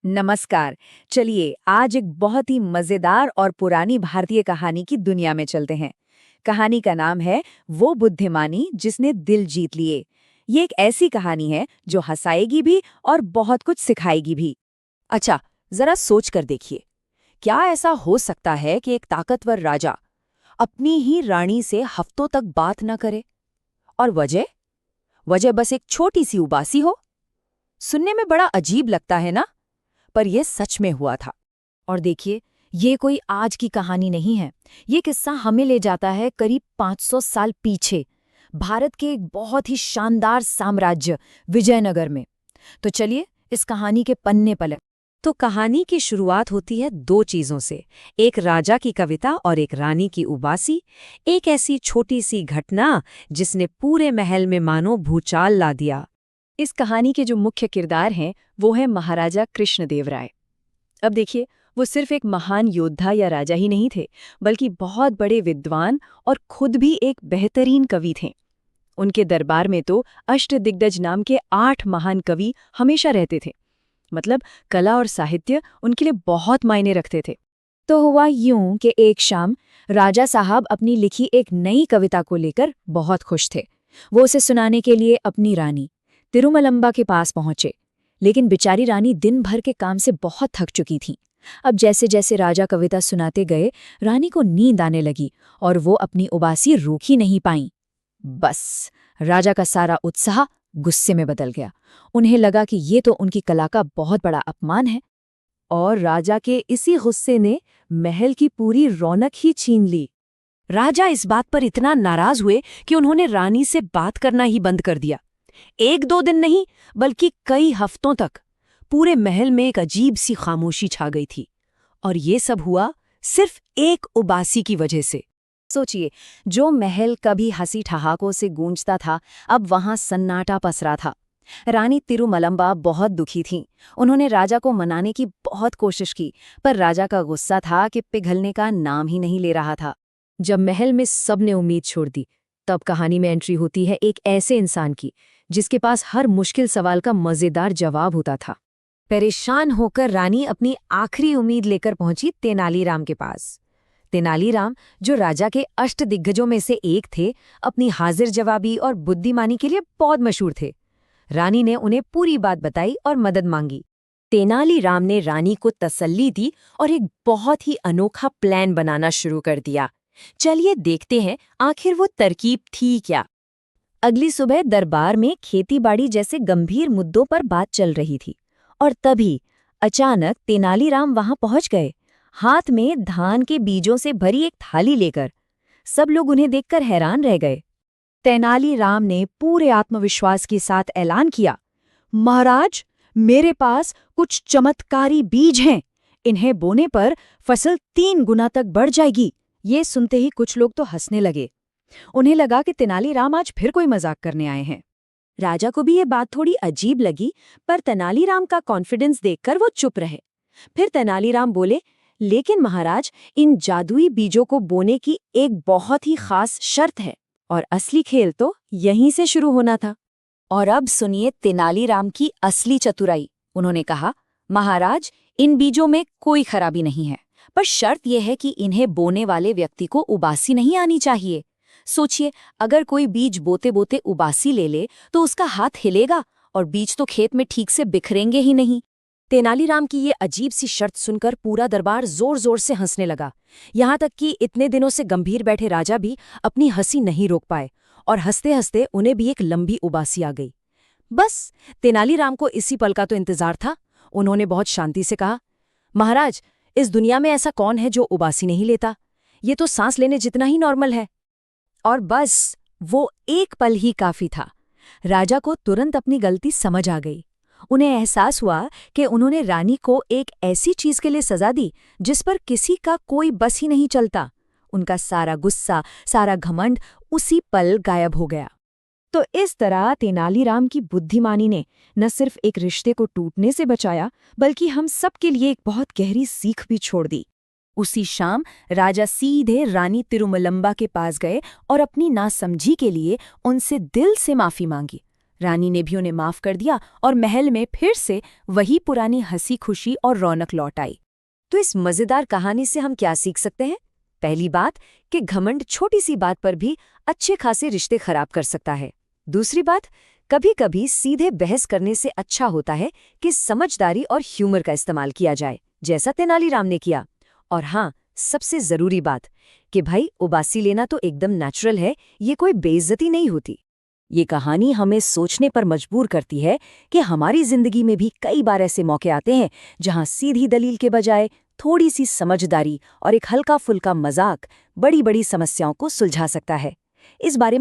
नमस्कार। चलिए आज एक बहुत ही मजेदार और पुरानी भारतीय कहानी की दुनिया में चलते हैं। कहानी का नाम है वो बुद्धिमानी जिसने दिल जीत लिए। ये एक ऐसी कहानी है जो हंसाएगी भी और बहुत कुछ सिखाएगी भी। अच्छा, जरा सोच कर देखिए। क्या ऐसा हो सकता है कि एक ताकतवर राजा अपनी ही रानी से हफ्तों तक बात न करे? और वजह वजह बस एक छोटी सी उबासी हो। सुनने में बड़ा अजीब लगता है ना, पर यह सच में हुआ था। और देखिए, ये कोई आज की कहानी नहीं है। ये किस्सा हमें ले जाता है करीब 500 साल पीछे, भारत के एक बहुत ही शानदार साम्राज्य विजयनगर में। तो चलिए इस कहानी के पन्ने पलट। तो कहानी की शुरुआत होती है दो चीजों से, एक राजा की कविता और एक रानी की उबासी। एक ऐसी छोटी सी घटना जिसने पूरे महल में मानो भूचाल ला दिया। इस कहानी के जो मुख्य किरदार हैं वो है महाराजा कृष्णदेवराय। अब देखिए, वो सिर्फ एक महान योद्धा या राजा ही नहीं थे, बल्कि बहुत बड़े विद्वान और खुद भी एक बेहतरीन कवि थे। उनके दरबार में तो अष्टदिग्गज नाम के 8 महान कवि हमेशा रहते थे। मतलब कला और साहित्य उनके लिए बहुत मायने रखते थे। तो हुआ यूं कि एक शाम राजा साहब अपनी लिखी एक नई कविता को लेकर बहुत खुश थे। वो उसे सुनाने के लिए अपनी रानी तिरुमलंबा के पास पहुंचे, लेकिन बेचारी रानी दिन भर के काम से बहुत थक चुकी थी। अब जैसे जैसे राजा कविता सुनाते गए, रानी को नींद आने लगी और वो अपनी उबासी रोक ही नहीं पाईं। बस राजा का सारा उत्साह गुस्से में बदल गया। उन्हें लगा कि ये तो उनकी कला का बहुत बड़ा अपमान है। और राजा के इसी गुस्से ने महल की पूरी रौनक ही छीन ली। राजा इस बात पर इतना नाराज हुए कि उन्होंने रानी से बात करना ही बंद कर दिया। एक दो दिन नहीं, बल्कि कई हफ्तों तक पूरे महल में एक अजीब सी खामोशी छा गई थी। और ये सब हुआ सिर्फ एक उबासी की वजह से। सोचिए, जो महल कभी हंसी ठहाकों से गूंजता था, अब वहां सन्नाटा पसरा था। रानी तिरुमलंबा बहुत दुखी थीं। उन्होंने राजा को मनाने की बहुत कोशिश की, पर राजा का गुस्सा था कि पिघलने का नाम ही नहीं ले रहा था। जब महल में सबने उम्मीद छोड़ दी, तब कहानी में एंट्री होती है एक ऐसे इंसान की जिसके पास हर मुश्किल सवाल का मजेदार जवाब होता था। परेशान होकर रानी अपनी आखिरी उम्मीद लेकर पहुंची तेनालीराम के पास। तेनालीराम, जो राजा के अष्टदिग्गजों में से एक थे, अपनी हाजिर जवाबी और बुद्धिमानी के लिए बहुत मशहूर थे। रानी ने उन्हें पूरी बात बताई और मदद मांगी। तेनालीराम ने रानी को तसल्ली दी और एक बहुत ही अनोखा प्लान बनाना शुरू कर दिया। चलिए देखते हैं आखिर वो तरकीब थी क्या। अगली सुबह दरबार में खेतीबाड़ी जैसे गंभीर मुद्दों पर बात चल रही थी, और तभी अचानक तेनालीराम वहां पहुंच गए, हाथ में धान के बीजों से भरी एक थाली लेकर। सब लोग उन्हें देखकर हैरान रह गए। तेनालीराम ने पूरे आत्मविश्वास के साथ ऐलान किया, महाराज, मेरे पास कुछ चमत्कारी बीज हैं। इन्हें बोने पर फसल 3 गुना तक बढ़ जाएगी। ये सुनते ही कुछ लोग तो हंसने लगे। उन्हें लगा कि तेनालीराम आज फिर कोई मजाक करने आए हैं। राजा को भी ये बात थोड़ी अजीब लगी, पर तेनालीराम का कॉन्फिडेंस देखकर वो चुप रहे। फिर तेनालीराम बोले, लेकिन महाराज, इन जादुई बीजों को बोने की एक बहुत ही खास शर्त है, और असली खेल तो यहीं से शुरू होना था। और अब सुनिए तेनालीराम की असली चतुराई। उन्होंने कहा, महाराज, इन बीजों में कोई खराबी नहीं है, पर शर्त यह है कि इन्हें बोने वाले व्यक्ति को उबासी नहीं आनी चाहिए। सोचिए, अगर कोई बीज बोते बोते उबासी ले ले तो उसका हाथ हिलेगा और बीज तो खेत में ठीक से बिखरेंगे ही नहीं। तेनालीराम की ये अजीब सी शर्त सुनकर पूरा दरबार जोर जोर से हंसने लगा। यहाँ तक कि इतने दिनों से गंभीर बैठे राजा भी अपनी हंसी नहीं रोक पाए, और हंसते हंसते उन्हें भी एक लंबी उबासी आ गई। बस तेनालीराम को इसी पल का तो इंतजार था। उन्होंने बहुत शांति से कहा, महाराज, इस दुनिया में ऐसा कौन है जो उबासी नहीं लेता? ये तो सांस लेने जितना ही नॉर्मल है। और बस वो एक पल ही काफी था। राजा को तुरंत अपनी गलती समझ आ गई। उन्हें एहसास हुआ कि उन्होंने रानी को एक ऐसी चीज के लिए सजा दी जिस पर किसी का कोई बस ही नहीं चलता। उनका सारा गुस्सा, सारा घमंड उसी पल गायब हो गया। तो इस तरह तेनालीराम की बुद्धिमानी ने न सिर्फ एक रिश्ते को टूटने से बचाया, बल्कि हम सब के लिए एक बहुत गहरी सीख भी छोड़ दी। उसी शाम राजा सीधे रानी तिरुमलंबा के पास गए और अपनी नासमझी के लिए उनसे दिल से माफी मांगी। रानी ने भी उन्हें माफ कर दिया और महल में फिर से वही पुरानी हंसी खुशी और रौनक लौट आई। तो इस मजेदार कहानी से हम क्या सीख सकते हैं? पहली बात कि घमंड छोटी सी बात पर भी अच्छे खासे रिश्ते खराब कर सकता है। दूसरी बात, कभी-कभी सीधे बहस करने से अच्छा होता है कि समझदारी और ह्यूमर का इस्तेमाल किया जाए, जैसा तेनालीराम ने किया। और हाँ, सबसे जरूरी बात कि भाई उबासी लेना तो एकदम नेचुरल है, ये कोई बेइज्जती नहीं होती। ये कहानी हमें सोचने पर मजबूर करती है कि हमारी जिंदगी में भी कई बार ऐसे मौके आते हैं जहां सीधी दलील के बजाय थोड़ी सी समझदारी और एक हल्का फुल्का मजाक बड़ी बड़ी समस्याओं को सुलझा सकता है। इस बारे में